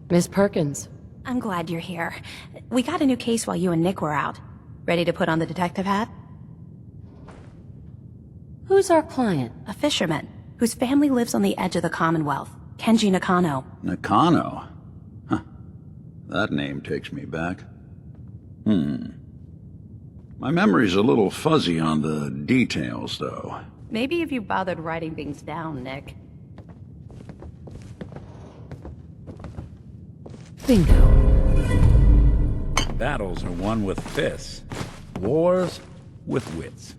Miss Perkins. I'm glad you're here. We got a new case while you and Nick were out. Ready to put on the detective hat? Who's our client? A fisherman, whose family lives on the edge of the Commonwealth. Kenji Nakano. Nakano? Huh. That name takes me back. My memory's a little fuzzy on the details, though. Maybe if you bothered writing things down, Nick. Bingo. Battles are won with fists. Wars with wits.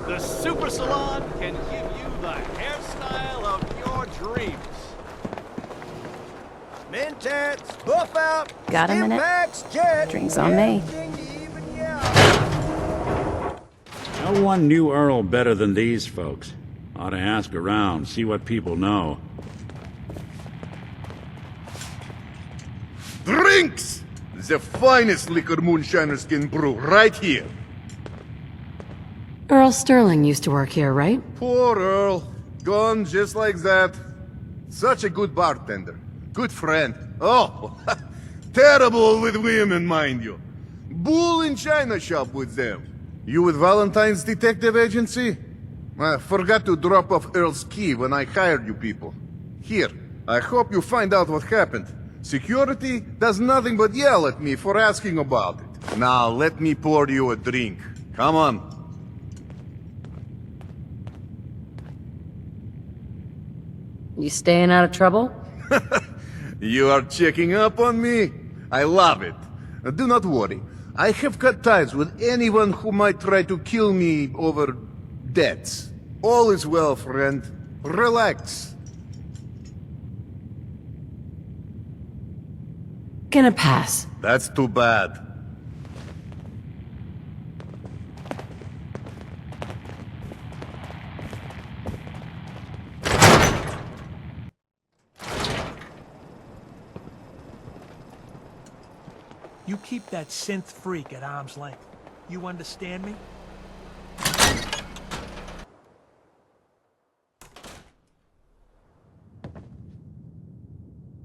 The Super Salon can give you the hairstyle of your dreams. Mentats, buff out, Got a minute? Stimpaks, jet, Drinks on me. everything to even you out. No one knew Earl better than these folks. Ought to ask around, see what people know. Drinks! The finest liquor moonshiners can brew right here. Earl Sterling used to work here, right? Poor Earl. Gone just like that. Such a good bartender. Good friend. Oh, terrible with women, mind you. Bull in china shop with them. You with Valentine's detective agency? I forgot to drop off Earl's key when I hired you people. Here, I hope you find out what happened. Security does nothing but yell at me for asking about it. Now, let me pour you a drink. Come on. You staying out of trouble? You are checking up on me? I love it. Do not worry. I have cut ties with anyone who might try to kill me over debts. All is well, friend. Relax. Gonna pass. That's too bad. You keep that synth freak at arm's length. You understand me?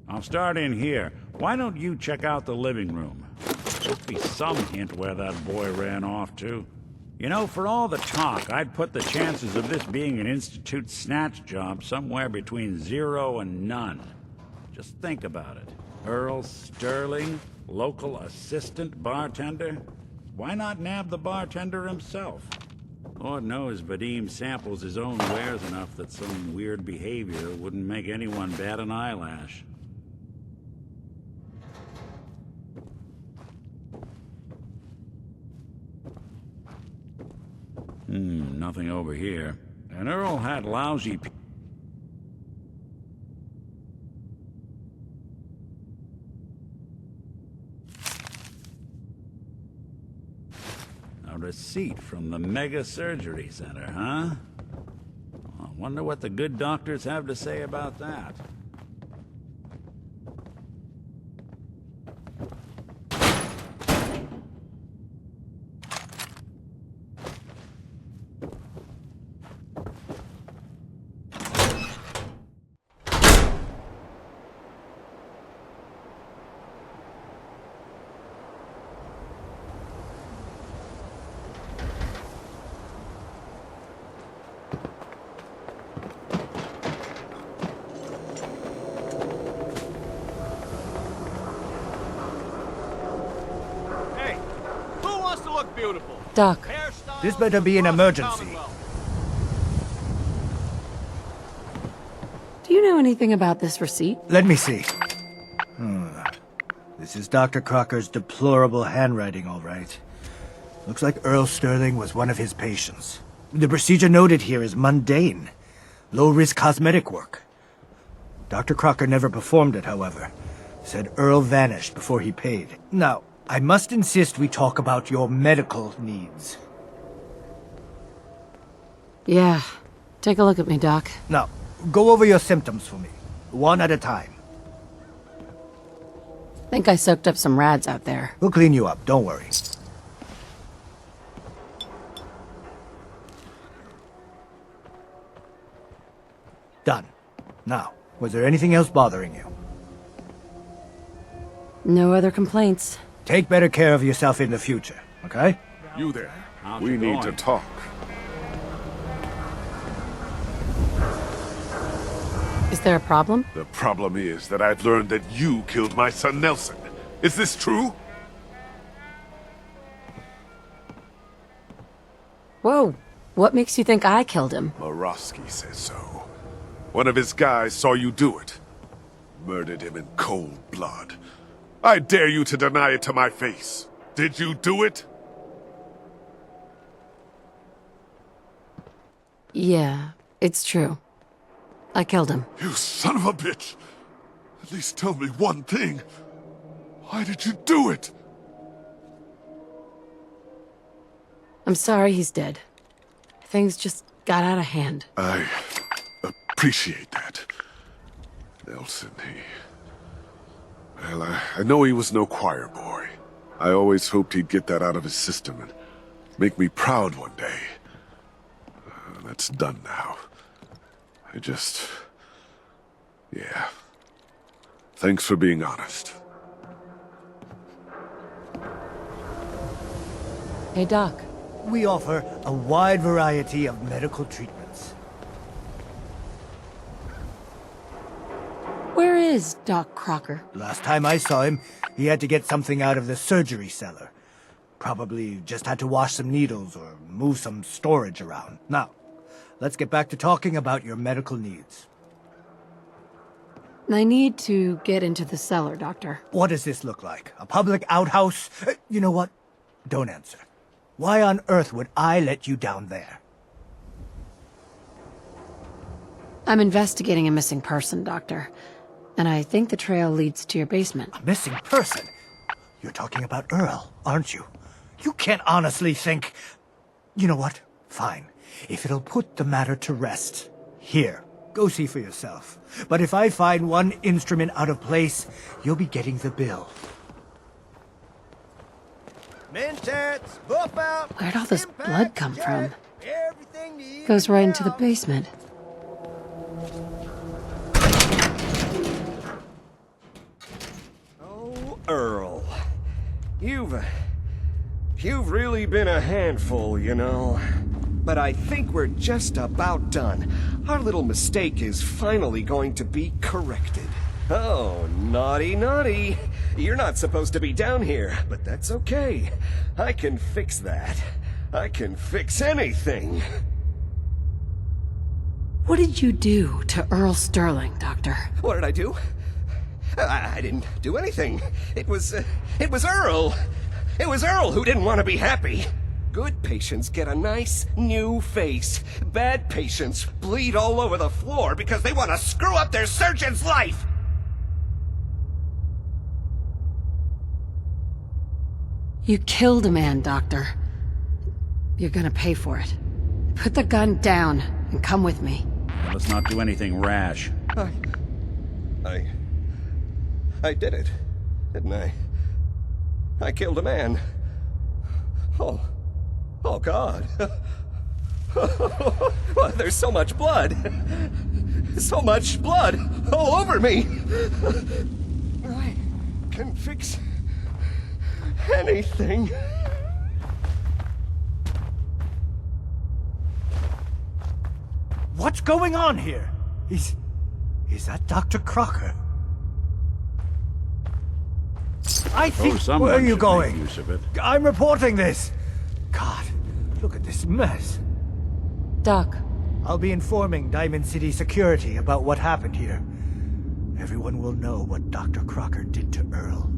I'll start in here. Why don't you check out the living room? Should be some hint where that boy ran off to. You know, for all the talk, I'd put the chances of this being an Institute snatch job somewhere between 0 and none. Just think about it. Earl Sterling, local assistant bartender? Why not nab the bartender himself? Lord knows Vadim samples his own wares enough that some weird behavior wouldn't make anyone bat an eyelash. Nothing over here. And Earl had lousy A receipt from the Mega Surgery Center, huh? I wonder what the good doctors have to say about that. Hey, who wants to look beautiful? Doc, Hairstyle, This better be an emergency. Commonwealth. do you know anything about this receipt? Let me see. This is Dr. Crocker's deplorable handwriting, all right. Looks like Earl Sterling was one of his patients. The procedure noted here is mundane. Low-risk cosmetic work. Dr. Crocker never performed it, however. Said Earl vanished before he paid. Now, I must insist we talk about your medical needs. Yeah. Take a look at me, Doc. Now, go over your symptoms for me, one at a time. Think I soaked up some rads out there. We'll clean you up, don't worry. Done. Now, was there anything else bothering you? No other complaints. Take better care of yourself in the future, okay? You there. How's We it need to going? talk. Is there a problem? The problem is that I've learned that you killed my son Nelson. Is this true? Whoa. What makes you think I killed him? Morosky says so. One of his guys saw you do it. Murdered him in cold blood. I dare you to deny it to my face. Did you do it? Yeah, it's true. I killed him. You son of a bitch! At least tell me one thing. Why did you do it? I'm sorry he's dead. Things just got out of hand. I appreciate that. Nelson, Well, I know he was no choir boy. I always hoped he'd get that out of his system and make me proud one day. That's done now. Yeah. Thanks for being honest. Hey, Doc. We offer a wide variety of medical treatments. Where is Doc Crocker? Last time I saw him, he had to get something out of the surgery cellar. Probably just had to wash some needles or move some storage around. Now, let's get back to talking about your medical needs. I need to get into the cellar, Doctor. What does this look like? A public outhouse? You know what? Don't answer. Why on earth would I let you down there? I'm investigating a missing person, Doctor. And I think the trail leads to your basement. A missing person? You're talking about Earl, aren't you? You can't honestly think... You know what? Fine. If it'll put the matter to rest. Here, go see for yourself. But if I find one instrument out of place, you'll be getting the bill. Where'd all this blood come from? Goes right into the basement. Oh, Earl. You've really been a handful, you know. But I think we're just about done. Our little mistake is finally going to be corrected. Oh, naughty, naughty. You're not supposed to be down here, but that's okay. I can fix that. I can fix anything. What did you do to Earl Sterling, Doctor? What did I do? I didn't do anything. It was Earl. It was Earl who didn't want to be happy. Good patients get a nice, new face. Bad patients bleed all over the floor because they want to screw up their surgeon's life! You killed a man, Doctor. You're gonna pay for it. Put the gun down and come with me. Let's not do anything rash. I did it, didn't I? I killed a man. Oh God. Well, there's so much blood. So much blood all over me. I can fix anything. What's going on here? Is that Dr. Crocker? I think... someone Where are you should make going? use of it. I'm reporting this. God, look at this mess. Doc, I'll be informing Diamond City Security about what happened here. Everyone will know what Dr. Crocker did to Earl.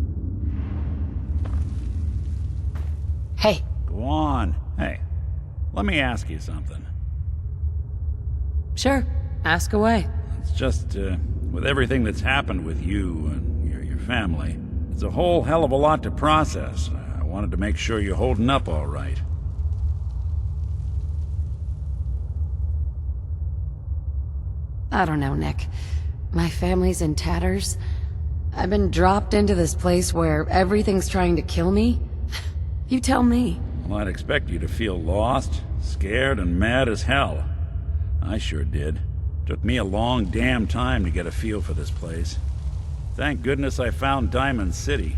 hey, Go on. Hey, let me ask you something. sure, ask away. It's just, with everything that's happened with you and your family, it's a whole hell of a lot to process. I wanted to make sure you're holding up all right. I don't know, Nick. My family's in tatters. I've been dropped into this place where everything's trying to kill me. You tell me. Well, I'd expect you to feel lost, scared, and mad as hell. I sure did. Took me a long damn time to get a feel for this place. Thank goodness I found Diamond City.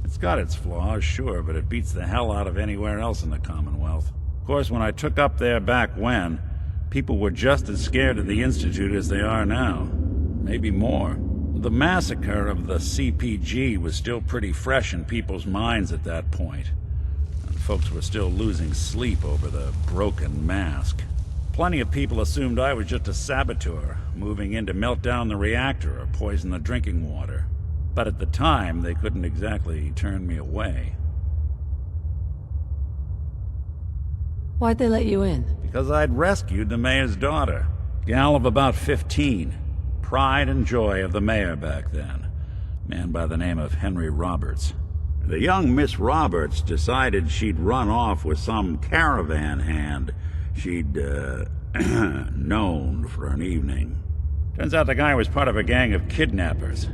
It's got its flaws, sure, but it beats the hell out of anywhere else in the Commonwealth. Of course, when I took up there back when, people were just as scared of the Institute as they are now. Maybe more. The massacre of the CPG was still pretty fresh in people's minds at that point, and folks were still losing sleep over the broken mask. Plenty of people assumed I was just a saboteur, moving in to melt down the reactor or poison the drinking water. But at the time, they couldn't exactly turn me away. Why'd they let you in? Because I'd rescued the mayor's daughter. Gal of about 15. Pride and joy of the mayor back then. Man by the name of Henry Roberts. The young Miss Roberts decided she'd run off with some caravan hand she'd, known for an evening. Turns out the guy was part of a gang of kidnappers.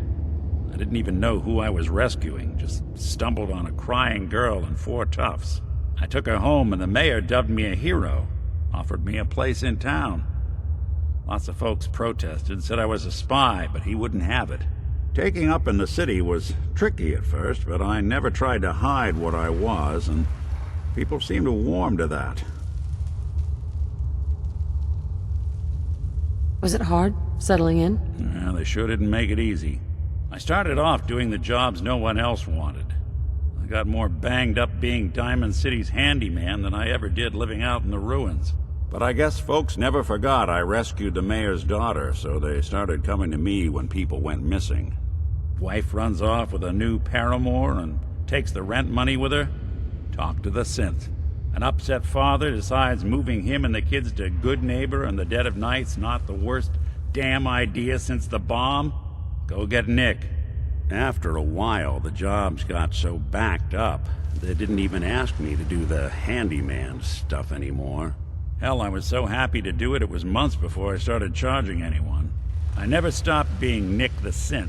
I didn't even know who I was rescuing, just stumbled on a crying girl and 4 toughs. I took her home and the mayor dubbed me a hero, offered me a place in town. Lots of folks protested, said I was a spy, but he wouldn't have it. Taking up in the city was tricky at first, but I never tried to hide what I was, and people seemed to warm to that. Was it hard, settling in? Yeah, they sure didn't make it easy. I started off doing the jobs no one else wanted. I got more banged up being Diamond City's handyman than I ever did living out in the ruins. But I guess folks never forgot I rescued the mayor's daughter, so they started coming to me when people went missing. Wife runs off with a new paramour and takes the rent money with her. Talk to the synth. An upset father decides moving him and the kids to Good Neighbor in the dead of night's not the worst damn idea since the bomb. Go get Nick. After a while, the jobs got so backed up, they didn't even ask me to do the handyman stuff anymore. Hell, I was so happy to do it, it was months before I started charging anyone. I never stopped being Nick the Synth,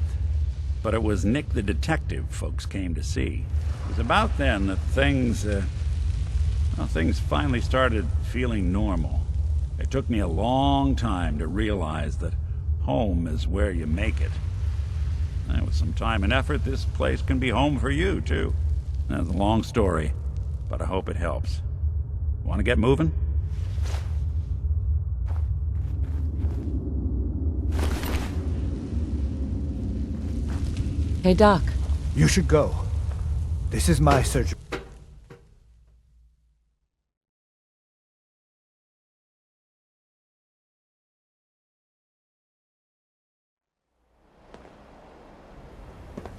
but it was Nick the Detective folks came to see. It was about then that things finally started feeling normal. It took me a long time to realize that home is where you make it. And with some time and effort, this place can be home for you, too. That's a long story, but I hope it helps. Want to get moving? Hey, Doc. You should go. This is my surgery.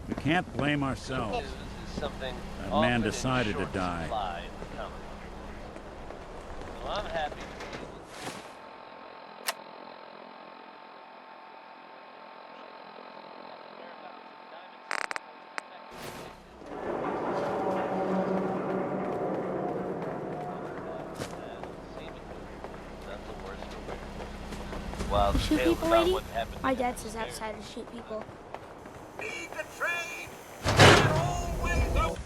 We can't blame ourselves. That man decided to die. Well, I'm happy. Shoot people, lady? My dad says outside to shoot people. Need the train! Get always up!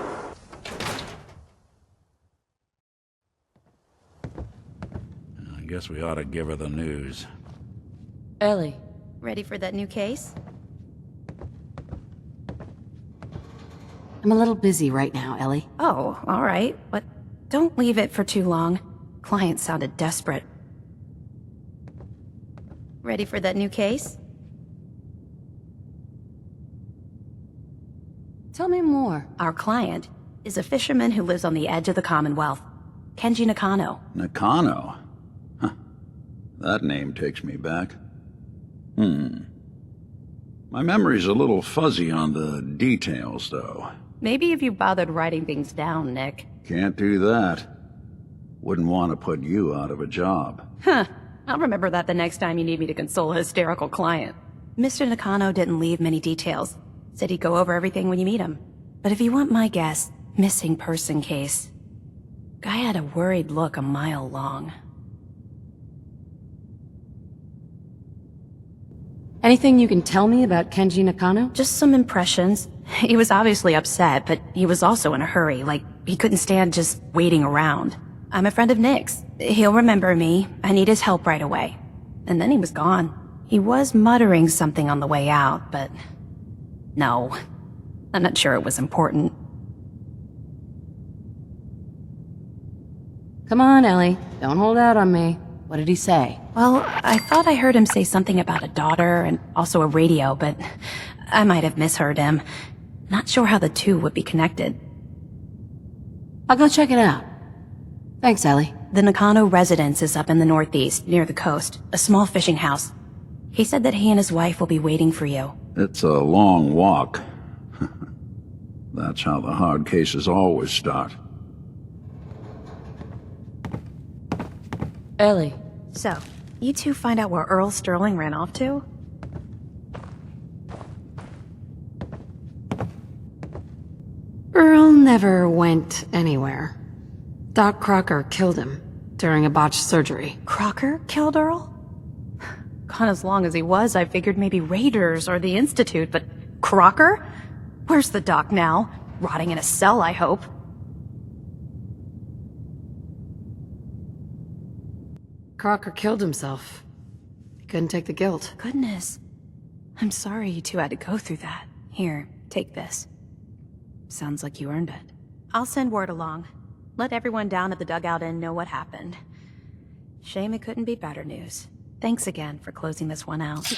I guess we ought to give her the news. Ellie. Ready for that new case? I'm a little busy right now, Ellie. Oh, all right, but don't leave it for too long. Client sounded desperate. Ready for that new case? Tell me more. Our client is a fisherman who lives on the edge of the Commonwealth. Kenji Nakano. Nakano? Huh. That name takes me back. My memory's a little fuzzy on the details, though. Maybe if you bothered writing things down, Nick. Can't do that. Wouldn't want to put you out of a job. Huh. I'll remember that the next time you need me to console a hysterical client. Mr. Nakano didn't leave many details. Said he'd go over everything when you meet him. But if you want my guess, missing person case. Guy had a worried look a mile long. Anything you can tell me about Kenji Nakano? Just some impressions. He was obviously upset, but he was also in a hurry, like he couldn't stand just waiting around. I'm a friend of Nick's. He'll remember me. I need his help right away. And then he was gone. He was muttering something on the way out, but... no. I'm not sure it was important. Come on, Ellie. Don't hold out on me. What did he say? Well, I thought I heard him say something about a daughter and also a radio, but I might have misheard him. Not sure how the two would be connected. I'll go check it out. Thanks, Ellie. The Nakano residence is up in the northeast, near the coast. A small fishing house. He said that he and his wife will be waiting for you. It's a long walk. That's how the hard cases always start. Ellie. So, you two find out where Earl Sterling ran off to? Earl never went anywhere. Doc Crocker killed him during a botched surgery. Crocker killed Earl? Gone as long as he was, I figured maybe Raiders or the Institute, but Crocker? Where's the doc now? Rotting in a cell, I hope. Crocker killed himself. He couldn't take the guilt. Goodness. I'm sorry you two had to go through that. Here, take this. Sounds like you earned it. I'll send word along. Let everyone down at the Dugout Inn know what happened. Shame it couldn't be better news. Thanks again for closing this one out.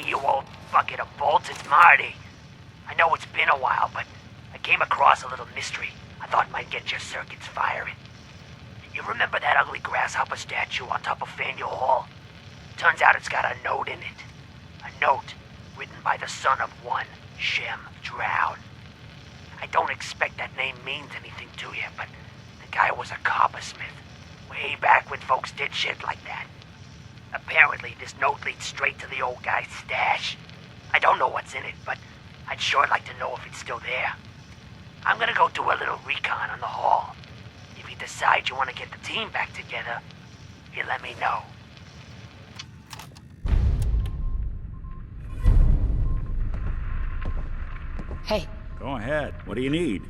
You old bucket of bolts, it's Marty. I know it's been a while, but I came across a little mystery I thought might get your circuits firing. You remember that ugly grasshopper statue on top of Faneuil Hall? Turns out it's got a note in it. A note written by the son of one Shem Drown. I don't expect that name means anything to you, but the guy was a coppersmith. Way back when folks did shit like that. Apparently, this note leads straight to the old guy's stash. I don't know what's in it, but I'd sure like to know if it's still there. I'm gonna go do a little recon on the hall. If you decide you want to get the team back together, you let me know. Hey. Go ahead. What do you need?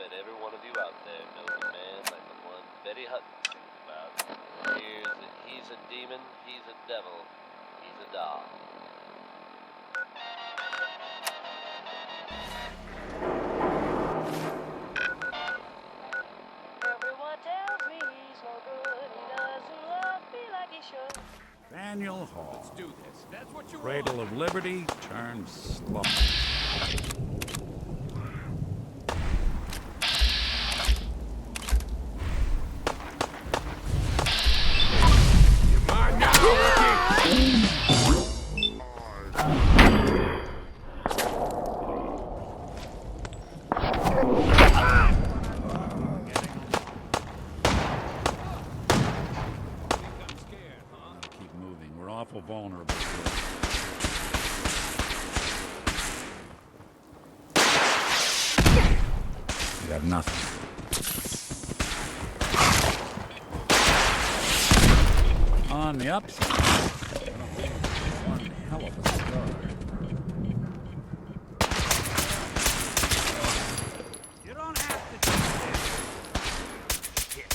bet every one of you out there knows a man like the one Betty Hutton sings about. Hears that he's a demon, he's a devil, he's a doll. Everyone tells me he's no good. He doesn't love me like he should. Daniel Hall. Let's do this. That's what you Cradle want. of Liberty turns slum. Keep moving. We're awful vulnerable. You have nothing. On the upside, one hell of a start. You don't have to do this. Shit.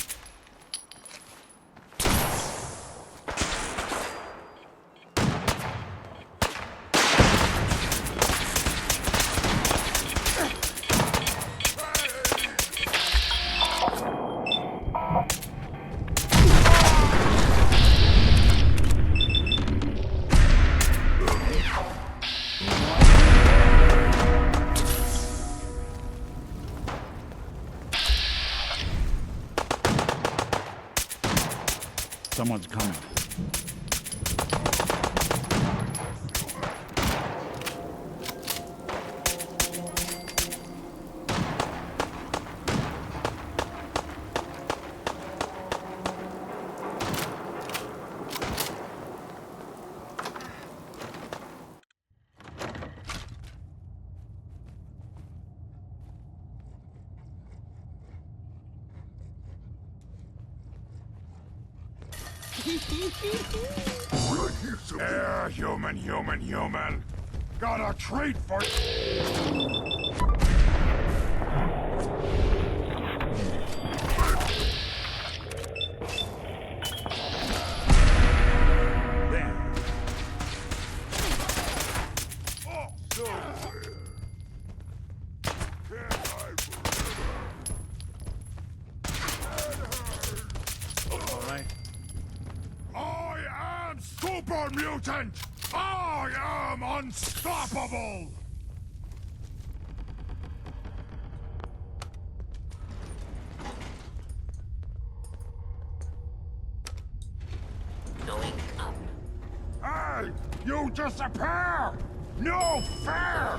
Someone's coming. Yeah, human. Got a treat for There. Oh, so can't hide forever. All right. I am super mutant. I am unstoppable. Going up. Hey, you disappear. No fair.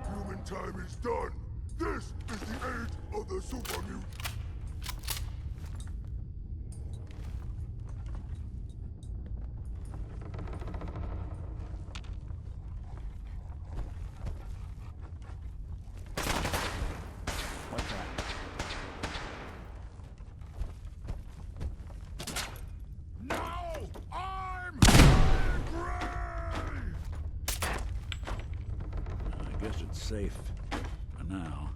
Human time is done. This is the age of the super mutant. What's that? Now I'm angry! I guess it's safe for now.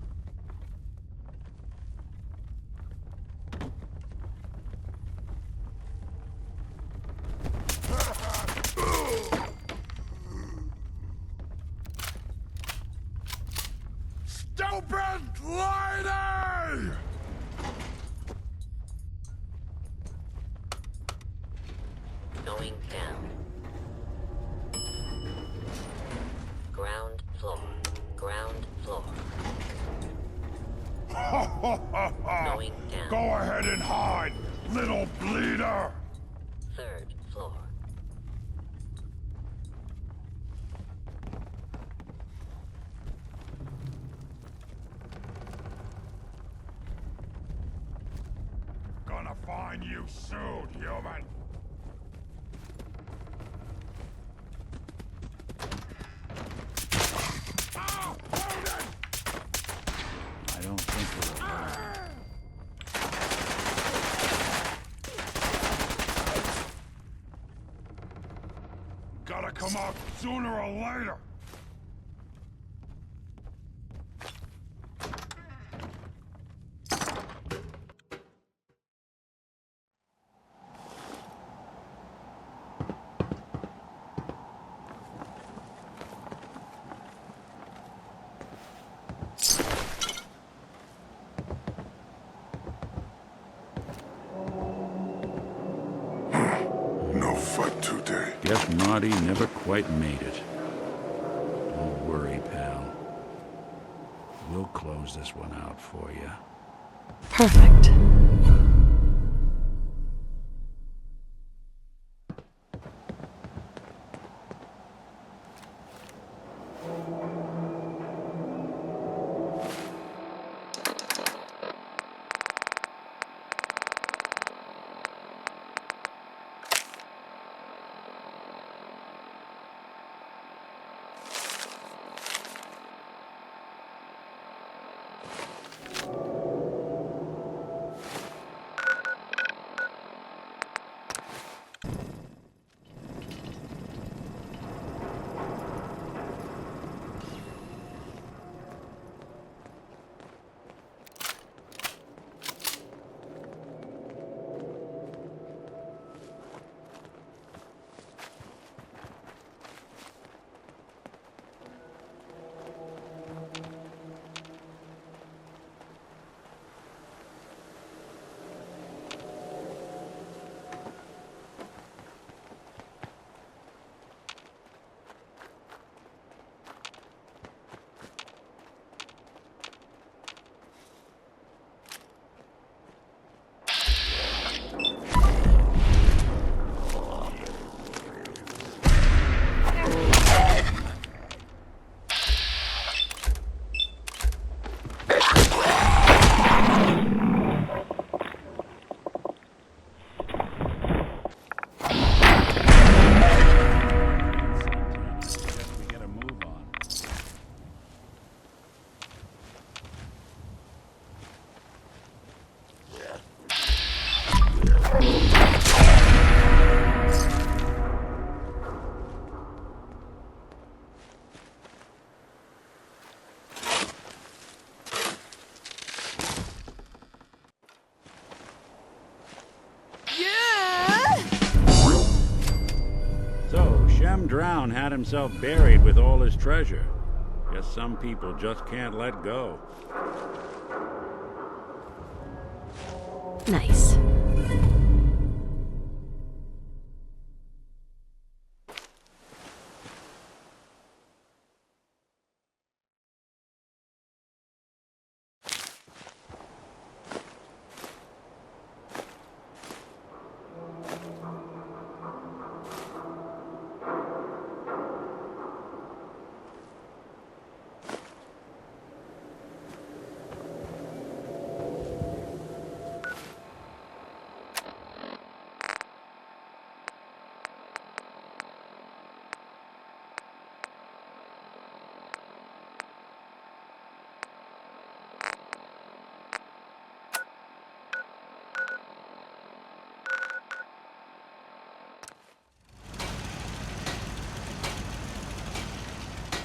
Stupid lady! Going down. Ground floor. Ground floor. Going down. Go ahead and hide, little bleeder! Third floor. Gonna find you soon, human! Ow! Loaded! I don't think we're alone. Gotta come out sooner or later! Guess Marty never quite made it. Don't worry, pal. We'll close this one out for you. Perfect. Drown had himself buried with all his treasure. Guess some people just can't let go. Nice.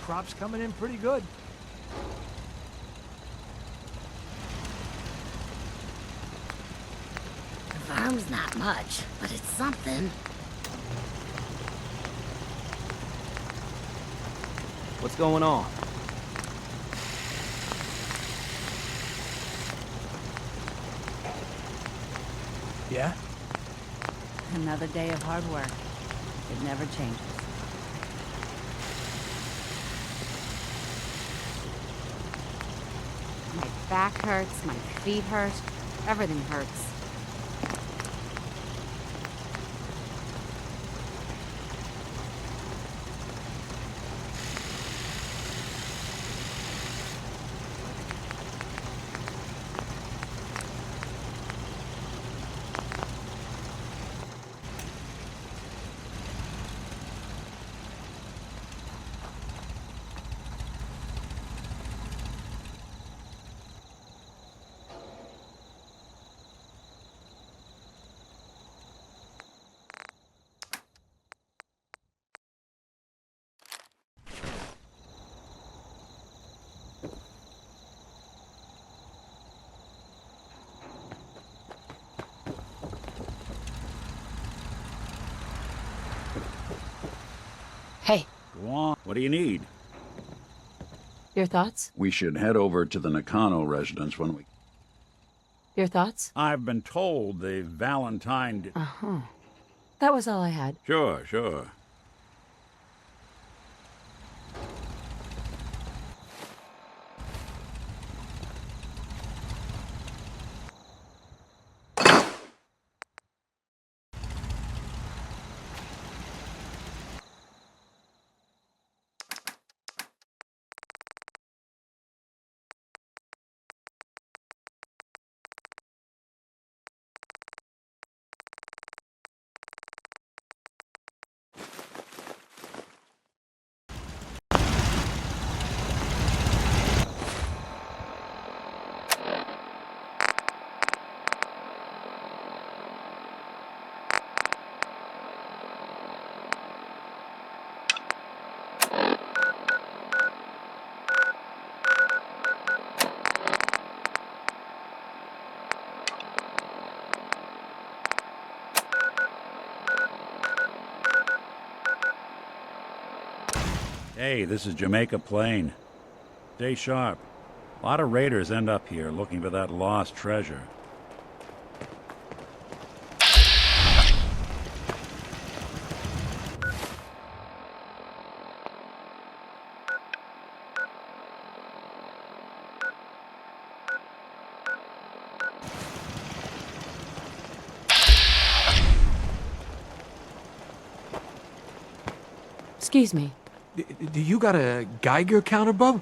Crop's coming in pretty good. The farm's not much, but it's something. What's going on? Yeah? Another day of hard work. It never changes. My back hurts, my feet hurt, everything hurts. Hey. Go on. What do you need? Your thoughts? We should head over to the Nakano residence when we... Your thoughts? I've been told the Valentine... Uh-huh. That was all I had. Sure. Hey, this is Jamaica Plain. Stay sharp. A lot of raiders end up here looking for that lost treasure. Excuse me. Do you got a Geiger counter, bub?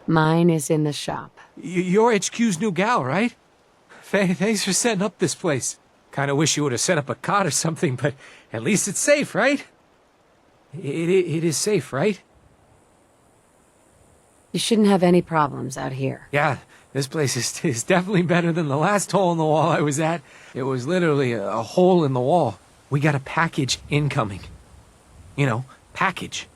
Mine is in the shop. You're HQ's new gal, right? Thanks for setting up this place. Kinda wish you would've set up a cot or something, but at least it's safe, right? It is safe, right? You shouldn't have any problems out here. Yeah, this place is definitely better than the last hole in the wall I was at. It was literally a hole in the wall. We got a package incoming. You know, package.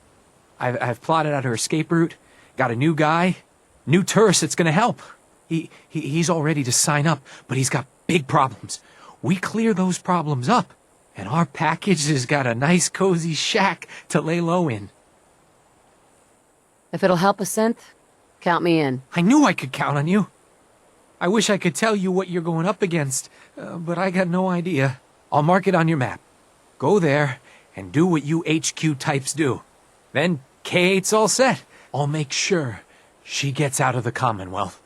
I've plotted out her escape route, got a new guy, new tourist that's gonna help. He's all ready to sign up, but he's got big problems. We clear those problems up, and our package has got a nice cozy shack to lay low in. If it'll help a synth, count me in. I knew I could count on you. I wish I could tell you what you're going up against, but I got no idea. I'll mark it on your map. Go there and do what you HQ types do. Then K8's all set. I'll make sure she gets out of the Commonwealth.